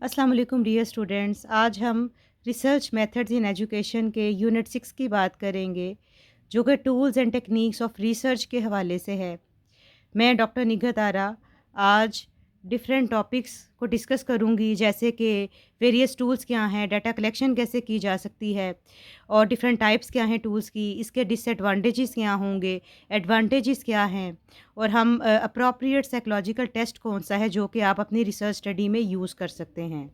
अस्सलाम वालेकुम dear students. आज हम रिसर्च मेथड्स इन एजुकेशन के यूनिट 6 की बात करेंगे, जो कि tools and techniques of research के हवाले से है। मैं डॉक्टर निगहत आरा आज डिफरेंट टॉपिक्स को डिस्कस करूंगी, जैसे कि वेरियस टूल्स क्या हैं, डाटा कलेक्शन कैसे की जा सकती है और डिफरेंट टाइप्स क्या हैं टूल्स की, इसके डिसएडवांटेजेस क्या होंगे, एडवांटेजेस क्या हैं, और हम अप्रोप्रिएट साइकोलॉजिकल टेस्ट कौन सा है जो कि आप अपनी रिसर्च स्टडी में यूज़ कर सकते हैं।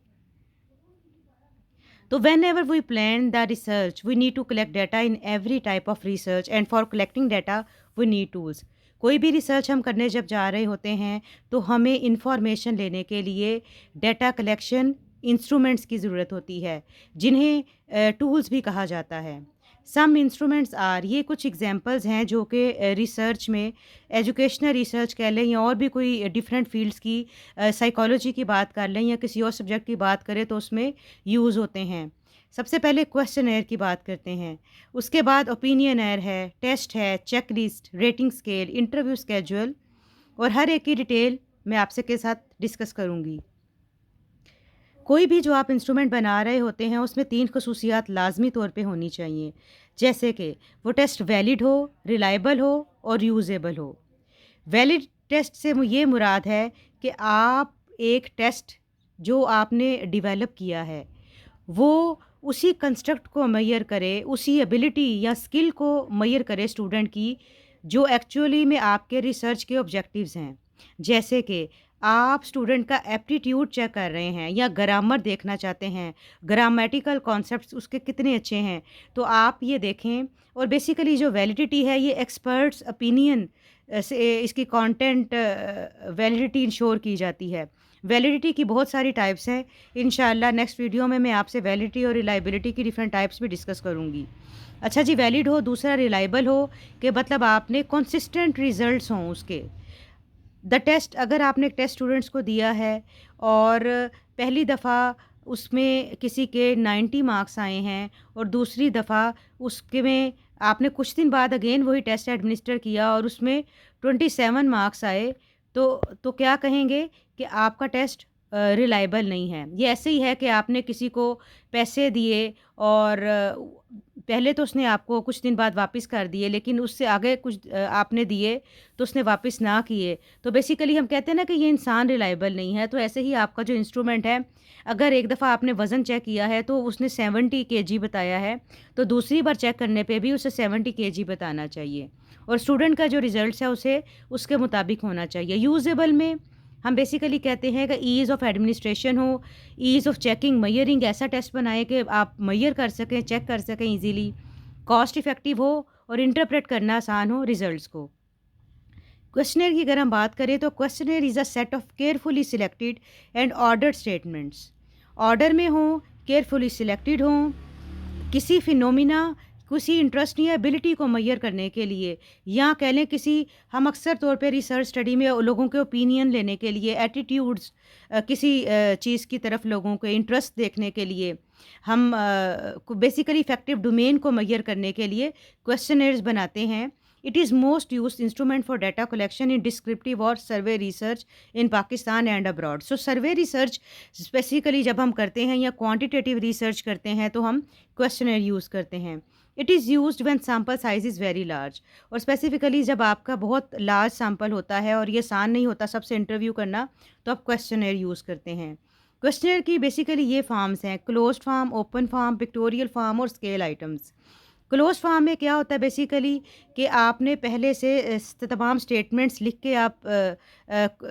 So whenever we plan the research, we need to collect data in every type of research, and for collecting data we need tools. कोई भी रिसर्च हम करने जब जा रहे होते हैं तो हमें इंफॉर्मेशन लेने के लिए डाटा कलेक्शन इंस्ट्रूमेंट्स की ज़रूरत होती है, जिन्हें टूल्स भी कहा जाता है। सम इंस्ट्रूमेंट्स आर, ये कुछ एग्जांपल्स हैं जो कि रिसर्च में, एजुकेशनल रिसर्च कह लें या और भी कोई डिफरेंट फील्ड्स की, साइकोलॉजी की बात कर लें या किसी और सब्जेक्ट की बात करें तो उसमें यूज़ होते हैं। सबसे पहले क्वेश्चनेयर की बात करते हैं, उसके बाद ओपिनियनेयर है, टेस्ट है, check list, rating scale, interview schedule, और हर एक की डिटेल मैं आपसे के साथ डिस्कस करूँगी। कोई भी जो आप इंस्ट्रूमेंट बना रहे होते हैं उसमें 3 खसूसियात लाज़मी तौर पे होनी चाहिए, जैसे कि वो टेस्ट वैलिड हो, रिलायबल हो और यूज़ेबल हो। वैलिड टेस्ट से ये मुराद है कि आप एक टेस्ट जो आपने डेवलप किया है, वो उसी कंस्ट्रक्ट को मेज़र करे, उसी एबिलिटी या स्किल को मेज़र करे स्टूडेंट की, जो एक्चुअली में आपके रिसर्च के ऑब्जेक्टिव्स हैं। जैसे कि आप स्टूडेंट का एप्टीट्यूड चेक कर रहे हैं या ग्रामर देखना चाहते हैं, ग्रामेटिकल कॉन्सेप्ट्स उसके कितने अच्छे हैं, तो आप ये देखें। और बेसिकली जो वैलिडिटी है, ये एक्सपर्ट्स ओपिनियन से इसकी कंटेंट वैलिडिटी इंश्योर की जाती है। वैलिडिटी की बहुत सारी टाइप्स हैं। इंशाल्लाह नेक्स्ट वीडियो में मैं आपसे वैलिडिटी और रिलायबिलिटी की डिफरेंट टाइप्स भी डिस्कस करूँगी। अच्छा जी, वैलिड हो, दूसरा रिलायबल हो, कि मतलब आपने कंसिस्टेंट रिजल्ट्स हों उसके। द टेस्ट, अगर आपने एक टेस्ट स्टूडेंट्स को दिया है और पहली दफ़ा उसमें किसी के 90 मार्क्स आए हैं और दूसरी दफ़ा उसके में आपने कुछ दिन बाद अगेन वही टेस्ट एडमिनिस्टर किया और उसमें 27 मार्क्स आए, तो क्या कहेंगे कि आपका टेस्ट रिलायबल नहीं है। ये ऐसे ही है कि आपने किसी को पैसे दिए और पहले तो उसने आपको कुछ दिन बाद वापस कर दिए, लेकिन उससे आगे कुछ आपने दिए तो उसने वापस ना किए, तो बेसिकली हम कहते हैं ना कि ये इंसान रिलायबल नहीं है। तो ऐसे ही आपका जो इंस्ट्रूमेंट है, अगर एक दफ़ा आपने वज़न चेक किया है तो उसने 70 केजी बताया है, तो दूसरी बार चेक करने पे भी उसे 70 केजी बताना चाहिए और स्टूडेंट का जो रिज़ल्ट्स है उसे उसके मुताबिक होना चाहिए। यूज़ेबल में हम बेसिकली कहते हैं कि ईज़ ऑफ एडमिनिस्ट्रेशन हो, ईज़ ऑफ चेकिंग, मेजरिंग, ऐसा टेस्ट बनाएँ कि आप मेजर कर सकें, चेक कर सकें ईज़िली, कॉस्ट इफ़ेक्टिव हो और इंटरप्रेट करना आसान हो रिज़ल्ट्स को। क्वेश्चनेयर की अगर हम बात करें तो questionnaire is a set of carefully selected and ordered statements. Order में हों, केयरफुली सिलेक्टेड हों, किसी फिनोमिना, किसी इंटरेस्ट या एबिलिटी को मेजर करने के लिए, या कह लें किसी, हम अक्सर तौर पे रिसर्च स्टडी में लोगों के ओपिनियन लेने के लिए, एटीट्यूड्स, किसी चीज़ की तरफ लोगों के इंटरेस्ट देखने के लिए, हम बेसिकली इफेक्टिव डोमेन को मेजर करने के लिए क्वेश्चनर्स बनाते हैं। It is most used instrument for data collection in descriptive और survey research in Pakistan and abroad. So survey research specifically जब हम करते हैं या क्वांटिटेटिव रिसर्च करते हैं तो हम क्वेश्चनर यूज़ करते हैं। It is used when sample size is very large, और स्पेसिफिकली जब आपका बहुत लार्ज सैंपल होता है और ये आसान नहीं होता सबसे इंटरव्यू करना, तो आप क्वेश्चनर यूज़ करते हैं। क्वेश्चनर की बेसिकली ये फॉर्म्स हैं: closed form, open form, pictorial form और स्केल आइटम्स। क्लोज फॉर्म में क्या होता है बेसिकली कि आपने पहले से तमाम स्टेटमेंट्स लिख के आप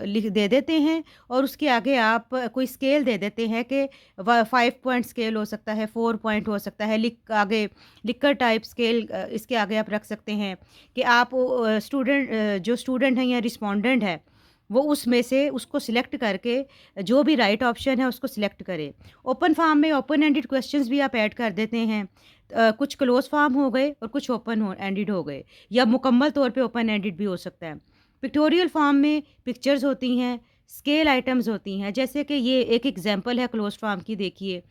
लिख दे देते हैं और उसके आगे आप कोई स्केल दे देते हैं कि 5 पॉइंट स्केल हो सकता है, 4 पॉइंट हो सकता है, लिखकर टाइप स्केल इसके आगे आप रख सकते हैं कि आप स्टूडेंट जो स्टूडेंट हैं या रिस्पोंडेंट है, वो उसमें से उसको सिलेक्ट करके जो भी राइट ऑप्शन है उसको सिलेक्ट करे। ओपन फॉर्म में ओपन एंडेड क्वेश्चंस भी आप ऐड कर देते हैं। कुछ क्लोज फॉर्म हो गए और कुछ ओपन हो एंडेड हो गए, या मुकम्मल तौर पे ओपन एंडेड भी हो सकता है। पिक्टोरियल फॉर्म में पिक्चर्स होती हैं, स्केल आइटम्स होती हैं, जैसे कि ये एक एग्जांपल है क्लोज फॉर्म की, देखिए।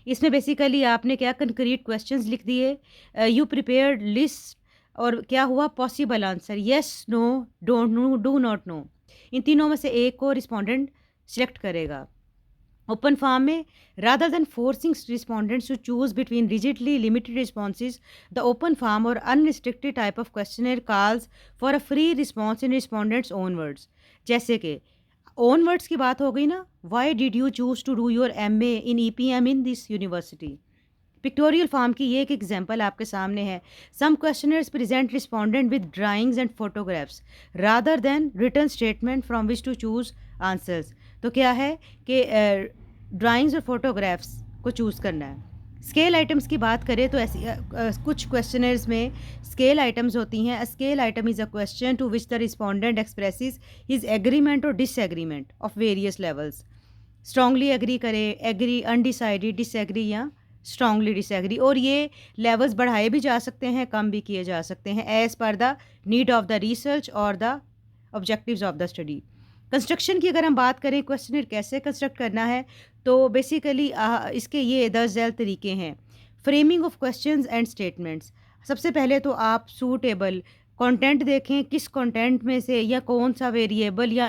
इसमें बेसिकली आपने क्या कंक्रीट क्वेश्चंस लिख दिए, यू प्रिपेयर्ड लिस्ट, और क्या हुआ, possible answer, yes, no, don't know, do not know. इन तीनों में से एक को रिस्पोंडेंट सिलेक्ट करेगा। ओपन फॉर्म में rather than forcing respondents to choose between rigidly limited responses, the open form or unrestricted type of questionnaire calls for a free response in respondents' own words. जैसे कि own words की बात हो गई ना, why did you choose to do your MA in EPM in this university. Pictorial form की ये एक एग्जांपल आपके सामने है। Some questionnaires present respondent with drawings and photographs rather than written statement from which to choose answers. तो क्या है कि ड्राइंग्स और फोटोग्राफ्स को चूज़ करना है। स्केल आइटम्स की बात करें तो ऐसी कुछ क्वेश्चनर्स में स्केल आइटम्स होती हैं। A scale item is a question to which the respondent expresses his agreement और disagreement of various levels. Strongly agree करे, एग्री, अनडिसाइडेड, डिसएग्री या स्ट्रांगली डिसएग्री। और ये लेवल्स बढ़ाए भी जा सकते हैं, कम भी किए जा सकते हैं as per the need of the research और the objectives of the study. Construction की अगर हम बात करें, क्वेश्चनर कैसे कंस्ट्रक्ट करना है, तो बेसिकली इसके ये 10 झैल तरीके हैं। Framing of questions and statements. सबसे पहले तो आप सूटेबल कंटेंट देखें, किस कंटेंट में से या कौन सा वेरिएबल या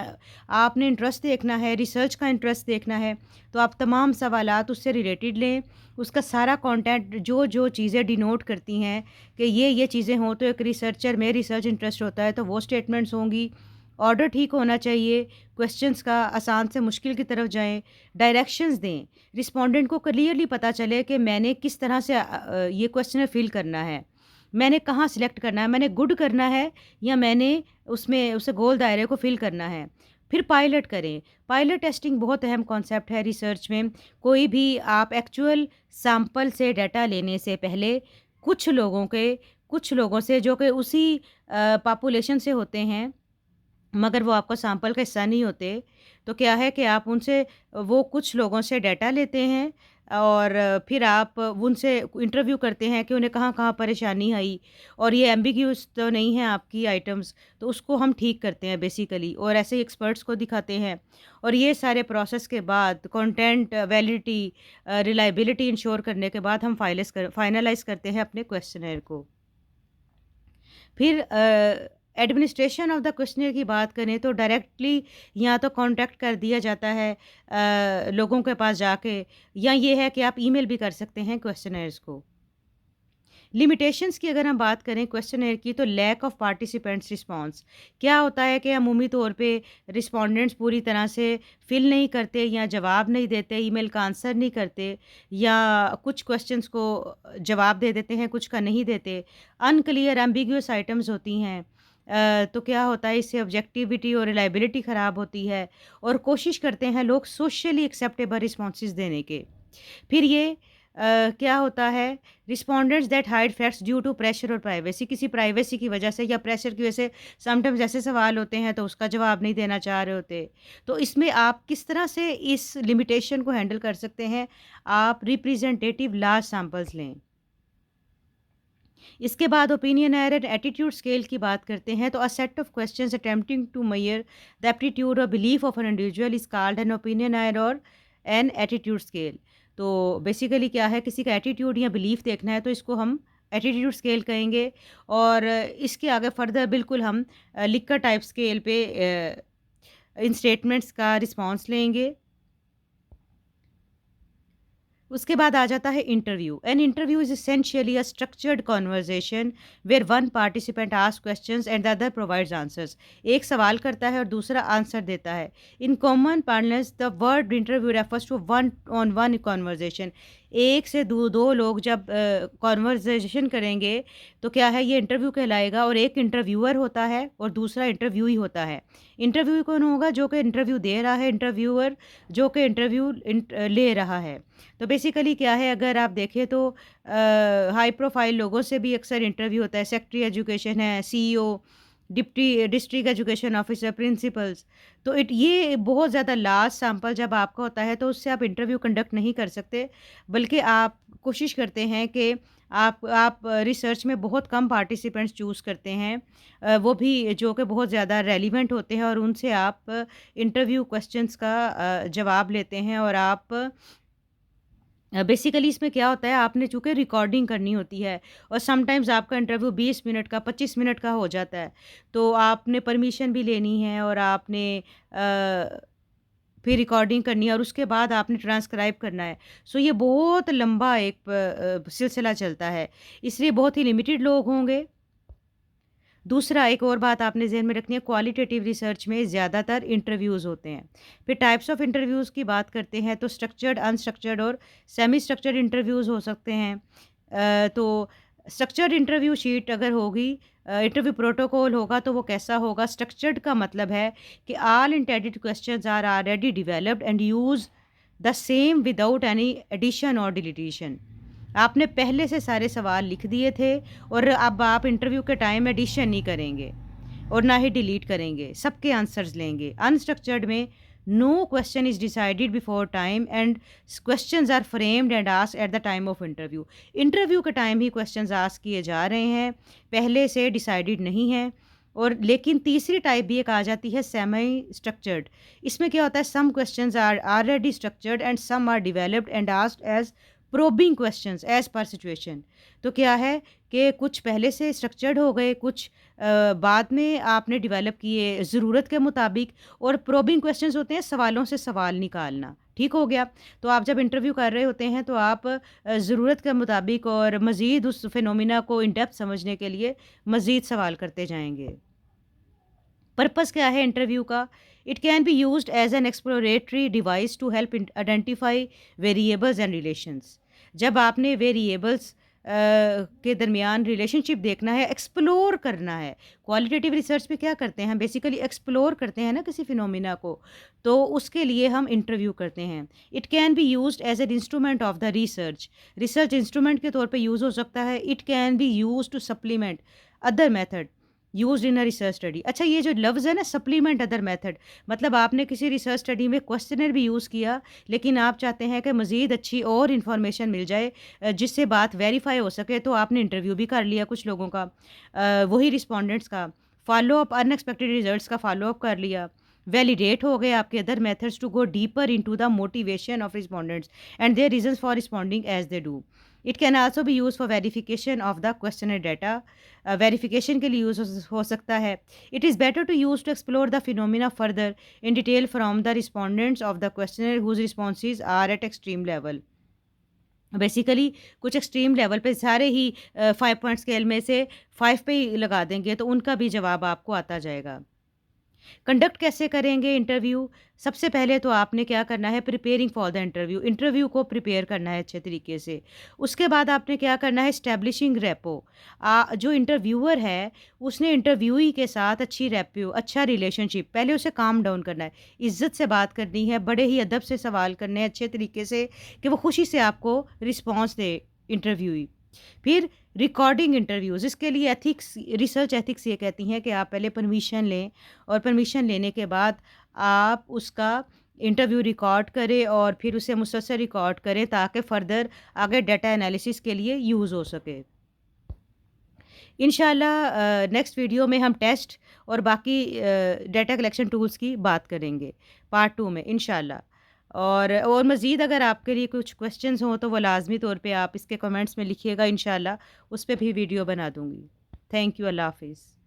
आपने इंटरेस्ट देखना है, रिसर्च का इंटरेस्ट देखना है, तो आप तमाम सवालात उससे रिलेटेड लें। उसका सारा कंटेंट जो जो चीज़ें डिनोट करती हैं कि ये चीज़ें हों, तो एक रिसर्चर में रिसर्च इंटरेस्ट होता है तो वो स्टेटमेंट्स होंगी। ऑर्डर ठीक होना चाहिए, क्वेश्चंस का आसान से मुश्किल की तरफ जाएं, डायरेक्शंस दें, रिस्पोंडेंट को क्लियरली पता चले कि मैंने किस तरह से ये क्वेश्चन फिल करना है, मैंने कहाँ सिलेक्ट करना है, मैंने गुड करना है या मैंने उसमें उसे गोल दायरे को फिल करना है। फिर पायलट करें। पायलट टेस्टिंग बहुत अहम कॉन्सेप्ट है रिसर्च में। कोई भी आप एक्चुअल सैंपल से डाटा लेने से पहले कुछ लोगों से जो कि उसी पॉपुलेशन से होते हैं मगर वो आपका सैंपल का हिस्सा नहीं होते, तो क्या है कि आप उनसे वो कुछ लोगों से डाटा लेते हैं और फिर आप उनसे इंटरव्यू करते हैं कि उन्हें कहाँ-कहाँ परेशानी आई और ये एम्बिग्यूअस तो नहीं है आपकी आइटम्स, तो उसको हम ठीक करते हैं बेसिकली और ऐसे ही एक्सपर्ट्स को दिखाते हैं। और ये सारे प्रोसेस के बाद कंटेंट वैलिडिटी, रिलायबिलिटी इंश्योर करने के बाद हम फाइनलाइज़ करते हैं अपने क्वेश्चनेयर को। फिर एडमिनिस्ट्रेशन ऑफ द क्वेश्चनर की बात करें तो डायरेक्टली या तो कांटेक्ट कर दिया जाता है लोगों के पास जाके, या ये है कि आप ईमेल भी कर सकते हैं क्वेश्चनर्स को। लिमिटेशंस की अगर हम बात करें क्वेश्चनर की, तो लैक ऑफ पार्टिसिपेंट्स रिस्पांस। क्या होता है कि अमूमी तौर पे रिस्पोंडेंट्स पूरी तरह से फिल नहीं करते या जवाब नहीं देते, ईमेल का आंसर नहीं करते, या कुछ क्वेश्चंस को जवाब दे देते हैं, कुछ का नहीं देते। अनक्लियर एम्बिगुअस आइटम्स होती हैं। तो क्या होता है, इससे ऑब्जेक्टिविटी और रिलायबिलिटी ख़राब होती है और कोशिश करते हैं लोग सोशली एक्सेप्टेबल रिस्पॉन्सेज देने के। फिर ये क्या होता है, respondents that hide facts due to pressure और प्राइवेसी। किसी प्राइवेसी की वजह से या प्रेशर की वजह से समटाइम्स ऐसे सवाल होते हैं तो उसका जवाब नहीं देना चाह रहे होते। तो इसमें आप किस तरह से इस लिमिटेशन को हैंडल कर सकते हैं, आप रिप्रेजेंटेटिव लार्ज सैंपल्स लें। इसके बाद ओपिनियन एंड एटीट्यूड स्केल की बात करते हैं, तो a set of questions attempting to measure the aptitude और belief of an individual is called an opinion और एन एटीट्यूड स्केल। तो बेसिकली क्या है, किसी का एटीट्यूड या बिलीफ देखना है तो इसको हम एटीट्यूड स्केल कहेंगे। और इसके आगे फर्दर बिल्कुल हम लिकर टाइप स्केल पे इन स्टेटमेंट्स का रिस्पॉन्स लेंगे। उसके बाद आ जाता है interview. An interview is essentially a structured conversation where one participant ask questions and the other provides answers. एक सवाल करता है और दूसरा आंसर देता है। In common parlance the word interview refers to one on one conversation. एक से दो लोग जब कॉन्वर्जेशन करेंगे तो क्या है, ये इंटरव्यू कहलाएगा। और एक इंटरव्यूअर होता है और दूसरा इंटरव्यू ही होता है। इंटरव्यू कौन होगा, जो कि इंटरव्यू दे रहा है, इंटरव्यूअर जो कि इंटरव्यू ले रहा है। तो बेसिकली क्या है, अगर आप देखें तो हाई प्रोफाइल लोगों से भी अक्सर इंटरव्यू होता है। सेक्रेटरी एजुकेशन है, CEO, deputy district education officer, principles. तो ये बहुत ज़्यादा लार्ज सैंपल जब आपका होता है तो उससे आप इंटरव्यू कंडक्ट नहीं कर सकते, बल्कि आप कोशिश करते हैं कि आप रिसर्च में बहुत कम पार्टिसिपेंट्स चूज़ करते हैं, वो भी जो कि बहुत ज़्यादा रेलिवेंट होते हैं, और उनसे आप इंटरव्यू क्वेश्चंस का जवाब लेते हैं। और आप बेसिकली इसमें क्या होता है, आपने चूँकि रिकॉर्डिंग करनी होती है और समटाइम्स आपका इंटरव्यू 20 मिनट का, 25 मिनट का हो जाता है। तो आपने परमिशन भी लेनी है और आपने फिर रिकॉर्डिंग करनी है और उसके बाद आपने ट्रांसक्राइब करना है। सो ये बहुत लंबा एक सिलसिला चलता है, इसलिए बहुत ही लिमिटेड लोग होंगे। दूसरा एक और बात आपने ज़हन में रखनी है, क्वालिटेटिव रिसर्च में ज़्यादातर इंटरव्यूज़ होते हैं। फिर टाइप्स ऑफ इंटरव्यूज़ की बात करते हैं तो स्ट्रक्चर्ड, अनस्ट्रक्चर्ड और सेमी स्ट्रक्चर्ड इंटरव्यूज़ हो सकते हैं। तो स्ट्रक्चर्ड इंटरव्यू शीट अगर होगी, इंटरव्यू प्रोटोकॉल होगा तो वो कैसा होगा? स्ट्रक्चर्ड का मतलब है कि all intended questions are already developed and use the same without any addition और डिलीशन। आपने पहले से सारे सवाल लिख दिए थे और अब आप इंटरव्यू के टाइम एडिशन नहीं करेंगे और ना ही डिलीट करेंगे, सबके आंसर्स लेंगे। अनस्ट्रक्चर्ड में no question is decided before time and questions are framed and asked at the time of interview. Interview के टाइम ही क्वेश्चंस आस्क किए जा रहे हैं, पहले से डिसाइडेड नहीं है। और लेकिन तीसरी टाइप भी एक आ जाती है सेमी स्ट्रक्चर्ड। इसमें क्या होता है, some questions are already structured and some are developed and asked as probing questions as per situation. तो क्या है कि कुछ पहले से स्ट्रक्चर्ड हो गए, कुछ बाद में आपने डेवलप किए ज़रूरत के मुताबिक। और प्रोबिंग क्वेश्चंस होते हैं सवालों से सवाल निकालना, ठीक हो गया। तो आप जब इंटरव्यू कर रहे होते हैं तो आप ज़रूरत के मुताबिक और मज़ीद उस फिनोमिना को इन डेप्थ समझने के लिए मज़ीद सवाल करते जाएंगे। पर्पस क्या है इंटरव्यू का? It can be used as an exploratory device to help identify variables and relations. जब आपने वेरिएबल्स के दरमियान रिलेशनशिप देखना है, एक्सप्लोर करना है। क्वालिटेटिव रिसर्च में क्या करते हैं, हम बेसिकली एक्सप्लोर करते हैं ना किसी फिनोमिना को, तो उसके लिए हम इंटरव्यू करते हैं। It can be used as an instrument of the research. Research instrument के तौर पे यूज़ हो सकता है। It can be use to supplement other method used in a research study. अच्छा, ये जो लफ्ज़ है ना सप्लीमेंट अदर मेथड, मतलब आपने किसी रिसर्च स्टडी में क्वेश्चनर भी यूज़ किया, लेकिन आप चाहते हैं कि मज़ीद अच्छी और इन्फॉर्मेशन मिल जाए जिससे बात वेरीफाई हो सके, तो आपने इंटरव्यू भी कर लिया कुछ लोगों का, वही रिस्पोंडेंट्स का। फॉलो अप, अनएक्सपेक्टेड रिजल्ट्स का फॉलो अप कर लिया। वैलिडेट हो गए आपके other methods to go deeper into the motivation of respondents and their reasons for responding as they do. It can also be use for verification of the questionnaire data. Verification के लिए use हो सकता है। It is better to use to explore the phenomena further in detail from the respondents of the questionnaire whose responses are at extreme level. Basically कुछ extreme level पे सारे ही 5 point scale में से 5 पे ही लगा देंगे तो उनका भी जवाब आपको आता जाएगा। कंडक्ट कैसे करेंगे इंटरव्यू? सबसे पहले तो आपने क्या करना है, preparing for the interview. Interview को प्रिपेयर करना है अच्छे तरीके से। उसके बाद आपने क्या करना है, एस्टैब्लिशिंग रेपो। जो इंटरव्यूअर है उसने इंटरव्यूई के साथ अच्छी रेप्यू, अच्छा रिलेशनशिप, पहले उसे काम डाउन करना है, इज्जत से बात करनी है, बड़े ही अदब से सवाल करने हैं अच्छे तरीके से कि वो खुशी से आपको रिस्पॉन्स दे इंटरव्यूई। फिर रिकॉर्डिंग इंटरव्यूज़, इसके लिए एथिक्स, रिसर्च एथिक्स ये कहती हैं कि आप पहले परमिशन लें और परमिशन लेने के बाद आप उसका इंटरव्यू रिकॉर्ड करें और फिर उसे मुसलसल रिकॉर्ड करें ताकि फ़र्दर आगे डाटा एनालिसिस के लिए यूज़ हो सके। इंशाल्लाह नेक्स्ट वीडियो में हम टेस्ट और बाकी डाटा कलेक्शन टूल्स की बात करेंगे पार्ट 2 में इंशाल्लाह। और मज़ीद अगर आपके लिए कुछ क्वेश्चंस हों तो वो लाज़मी तौर पे आप इसके कमेंट्स में लिखिएगा, इंशाल्लाह उस पे भी वीडियो बना दूँगी। थैंक यू, अल्लाह हाफ़िज़।